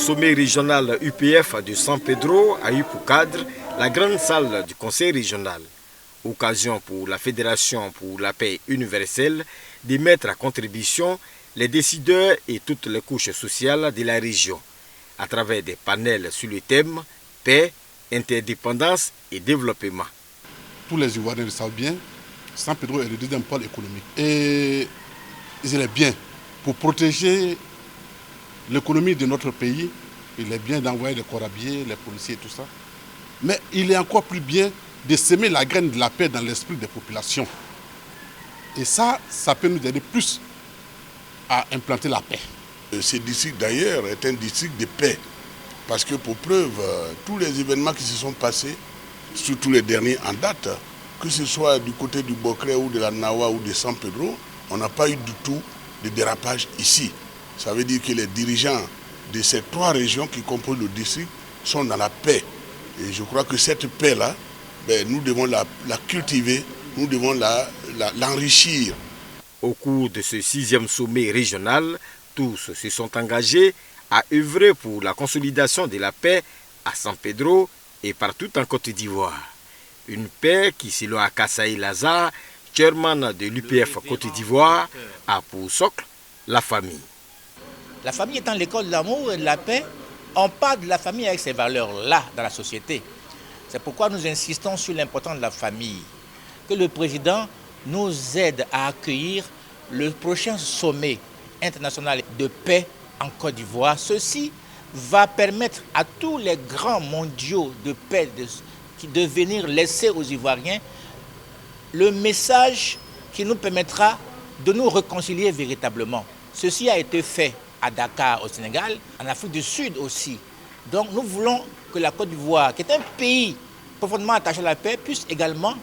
sommet régional UPF de San Pedro a eu pour cadre la grande salle du conseil régional. Occasion pour la Fédération pour la paix universelle de mettre à contribution les décideurs et toutes les couches sociales de la région à travers des panels sur le thème paix, interdépendance et développement. Tous les Ivoiriens le savent bien, San Pedro est le deuxième pôle économique. Et il est bien pour protéger l'économie de notre pays, il est bien d'envoyer les corabiers, les policiers et tout ça. Mais il est encore plus bien de semer la graine de la paix dans l'esprit des populations. Et ça peut nous aider plus à implanter la paix. Ce district d'ailleurs est un district de paix. Parce que pour preuve, tous les événements qui se sont passés, surtout les derniers en date, que ce soit du côté du Bocré ou de la Nawa ou de San Pedro, on n'a pas eu du tout de dérapage ici. Ça veut dire que les dirigeants de ces trois régions qui composent le district sont dans la paix. Et je crois que cette paix-là, nous devons la cultiver, nous devons l'enrichir. Au cours de ce 6e sommet régional, tous se sont engagés à œuvrer pour la consolidation de la paix à San Pedro et partout en Côte d'Ivoire. Une paix qui, selon Akassaï Lazare, chairman de l'UPF Côte d'Ivoire, a pour socle la famille. La famille étant l'école de l'amour et de la paix, on parle de la famille avec ces valeurs-là dans la société. C'est pourquoi nous insistons sur l'importance de la famille. Que le président nous aide à accueillir le prochain sommet international de paix en Côte d'Ivoire. Ceci va permettre à tous les grands mondiaux de paix de venir laisser aux Ivoiriens le message qui nous permettra de nous réconcilier véritablement. Ceci a été fait à Dakar au Sénégal, en Afrique du Sud aussi. Donc nous voulons que la Côte d'Ivoire, qui est un pays profondément attaché à la paix, puisse également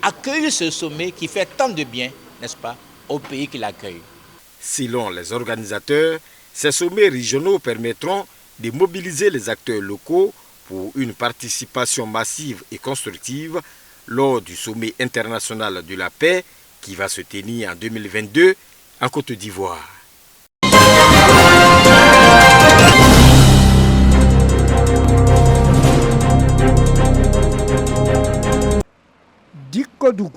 accueillir ce sommet qui fait tant de bien, n'est-ce pas, au pays qui l'accueille. Selon les organisateurs, ces sommets régionaux permettront de mobiliser les acteurs locaux pour une participation massive et constructive lors du sommet international de la paix qui va se tenir en 2022 en Côte d'Ivoire. Dikodougou,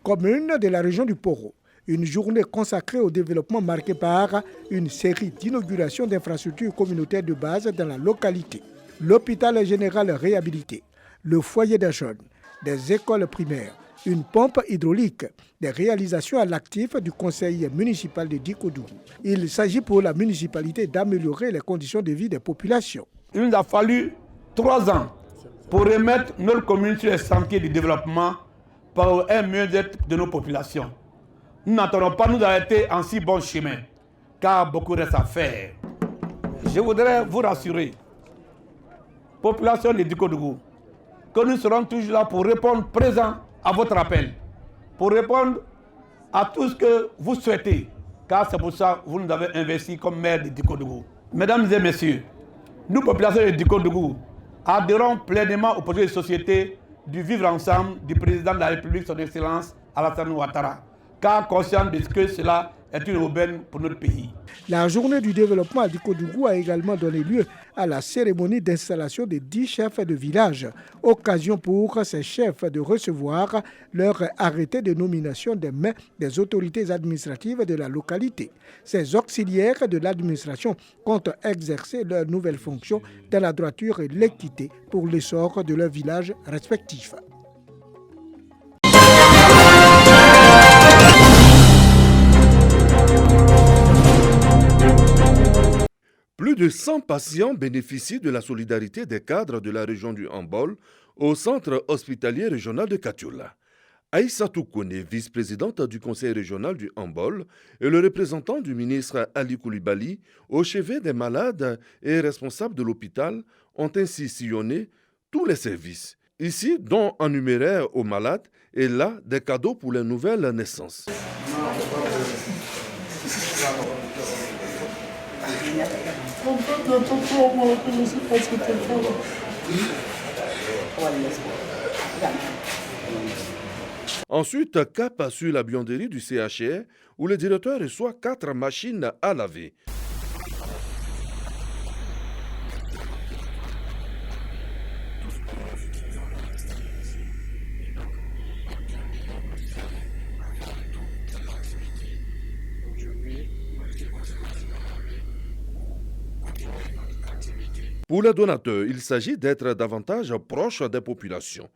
commune de la région du Poro. Une journée consacrée au développement marquée par une série d'inaugurations d'infrastructures communautaires de base dans la localité. L'hôpital général réhabilité, le foyer des jeunes, des écoles primaires, une pompe hydraulique, des réalisations à l'actif du conseil municipal de Dikodougou. Il s'agit pour la municipalité d'améliorer les conditions de vie des populations. Il nous a fallu 3 ans pour remettre notre commune sur les sentiers du développement pour un mieux-être de nos populations. Nous n'entendons pas nous arrêter en si bon chemin, car beaucoup reste à faire. Je voudrais vous rassurer, population de Dikodougou, que nous serons toujours là pour répondre présent à votre appel, pour répondre à tout ce que vous souhaitez, car c'est pour ça que vous nous avez investi comme maire de Dikodougou. Mesdames et messieurs, nous, population de Dikodougou, adhérons pleinement au projet de société du vivre ensemble du président de la République, son Excellence Alassane Ouattara, car conscient de ce que cela est une aubaine pour notre pays. La journée du développement à Dikodougou a également donné lieu à la cérémonie d'installation des 10 chefs de village. Occasion pour ces chefs de recevoir leur arrêté de nomination des mains des autorités administratives de la localité. Ces auxiliaires de l'administration comptent exercer leurs nouvelles fonctions dans la droiture et l'équité pour l'essor de leurs villages respectifs. Plus de 100 patients bénéficient de la solidarité des cadres de la région du Hambol au centre hospitalier régional de Katioula. Aïssatou Kone, vice-présidente du conseil régional du Hambol, et le représentant du ministre Ali Koulibaly, au chevet des malades et responsables de l'hôpital, ont ainsi sillonné tous les services. Ici, dont en numéraire aux malades, et là, des cadeaux pour les nouvelles naissances. Ensuite, cap sur la buanderie du CHR où le directeur reçoit 4 machines à laver. Pour les donateurs, il s'agit d'être davantage proche des populations.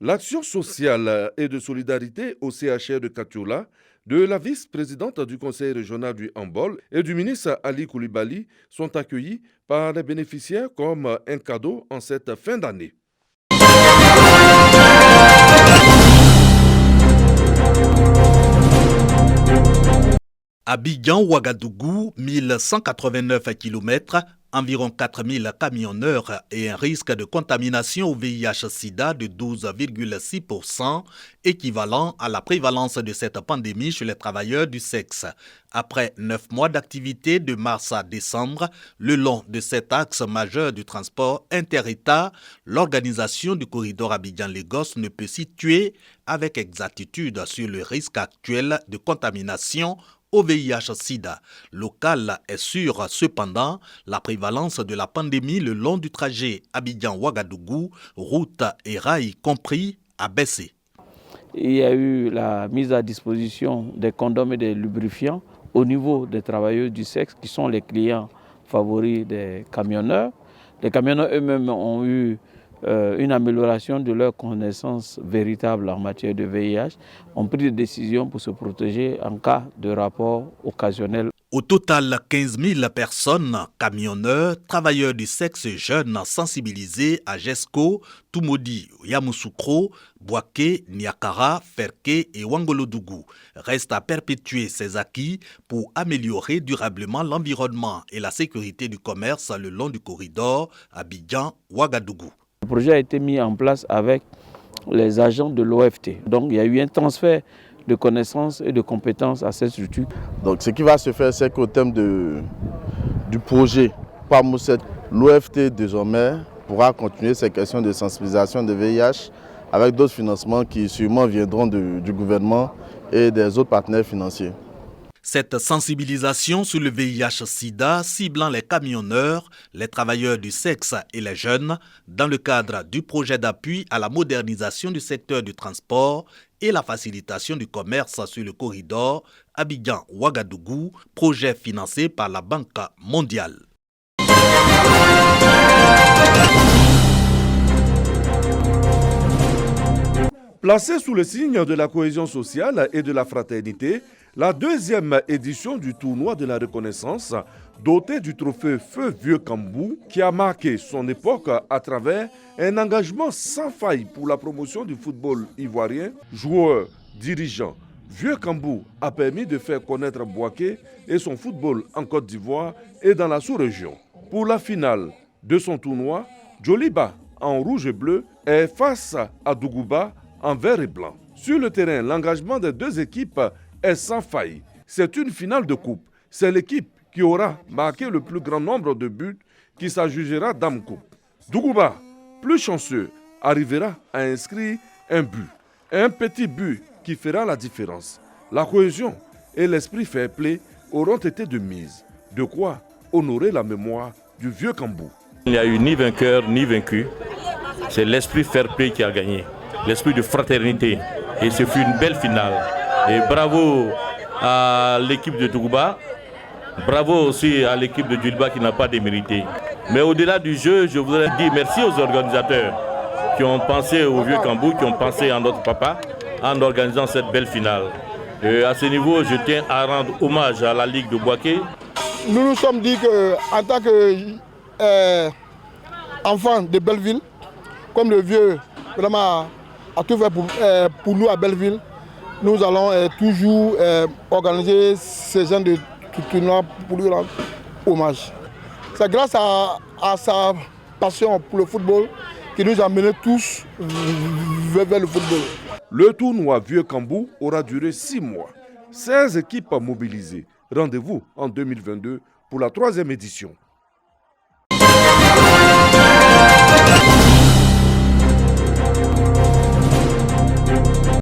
L'action sociale et de solidarité au CHR de Katiola, de la vice-présidente du conseil régional du handball et du ministre Ali Koulibaly sont accueillis par les bénéficiaires comme un cadeau en cette fin d'année. Abidjan-Ouagadougou, 1189 km, environ 4000 camionneurs et un risque de contamination au VIH-Sida de 12,6%, équivalent à la prévalence de cette pandémie chez les travailleurs du sexe. Après 9 mois d'activité de mars à décembre, le long de cet axe majeur du transport inter-État, l'organisation du corridor Abidjan-Lagos ne peut situer avec exactitude sur le risque actuel de contamination au VIH-Sida. Local est sûr, cependant, la prévalence de la pandémie le long du trajet Abidjan-Ouagadougou, route et rail compris, a baissé. Il y a eu la mise à disposition des condoms et des lubrifiants au niveau des travailleurs du sexe qui sont les clients favoris des camionneurs. Les camionneurs eux-mêmes ont eu une amélioration de leur connaissance véritable en matière de VIH, ont pris des décisions pour se protéger en cas de rapport occasionnel. Au total, 15 000 personnes, camionneurs, travailleurs du sexe jeunes sensibilisés à GESCO, Tumodi, Yamoussoukro, Bouaké, Niakara, Ferké et Wangolodougou. Reste à perpétuer ces acquis pour améliorer durablement l'environnement et la sécurité du commerce le long du corridor Abidjan-Ouagadougou. Le projet a été mis en place avec les agents de l'OFT. Donc il y a eu un transfert de connaissances et de compétences à cette structure. Donc ce qui va se faire, c'est qu'au terme du projet PAMOUSET, l'OFT désormais pourra continuer ces questions de sensibilisation de VIH avec d'autres financements qui sûrement viendront du gouvernement et des autres partenaires financiers. Cette sensibilisation sur le VIH-Sida ciblant les camionneurs, les travailleurs du sexe et les jeunes dans le cadre du projet d'appui à la modernisation du secteur du transport et la facilitation du commerce sur le corridor Abidjan-Ouagadougou, projet financé par la Banque mondiale. Placée sous le signe de la cohésion sociale et de la fraternité, la deuxième édition du tournoi de la reconnaissance, dotée du trophée Feu Vieux Kambou, qui a marqué son époque à travers un engagement sans faille pour la promotion du football ivoirien, joueurs, dirigeants. Vieux Kambou a permis de faire connaître Bouaké et son football en Côte d'Ivoire et dans la sous-région. Pour la finale de son tournoi, Djoliba, en rouge et bleu, est face à Dougouba, en vert et blanc. Sur le terrain, l'engagement des deux équipes est sans faille. C'est une finale de coupe. C'est l'équipe qui aura marqué le plus grand nombre de buts qui s'adjugera Dame Coupe. Dougouba, plus chanceux, arrivera à inscrire un but. Un petit but qui fera la différence. La cohésion et l'esprit fair play auront été de mise. De quoi honorer la mémoire du vieux Kambou. Il n'y a eu ni vainqueur ni vaincu. C'est l'esprit fair play qui a gagné. L'esprit de fraternité. Et ce fut une belle finale. Et bravo à l'équipe de Dougouba. Bravo aussi à l'équipe de Djoliba qui n'a pas démérité. Mais au-delà du jeu, je voudrais dire merci aux organisateurs qui ont pensé au vieux Kambou, qui ont pensé à notre papa en organisant cette belle finale. Et à ce niveau, je tiens à rendre hommage à la Ligue de Bouaké. Nous nous sommes dit qu'en tant qu'enfants de Belleville, comme le vieux vraiment a tout fait pour nous à Belleville, nous allons toujours organiser ces gens de tournois pour lui rendre hommage. C'est grâce à sa passion pour le football qui nous a menés tous vers le football. Le tournoi Vieux Kambou aura duré 6 mois. 16 équipes mobilisées. Rendez-vous en 2022 pour la 3e édition.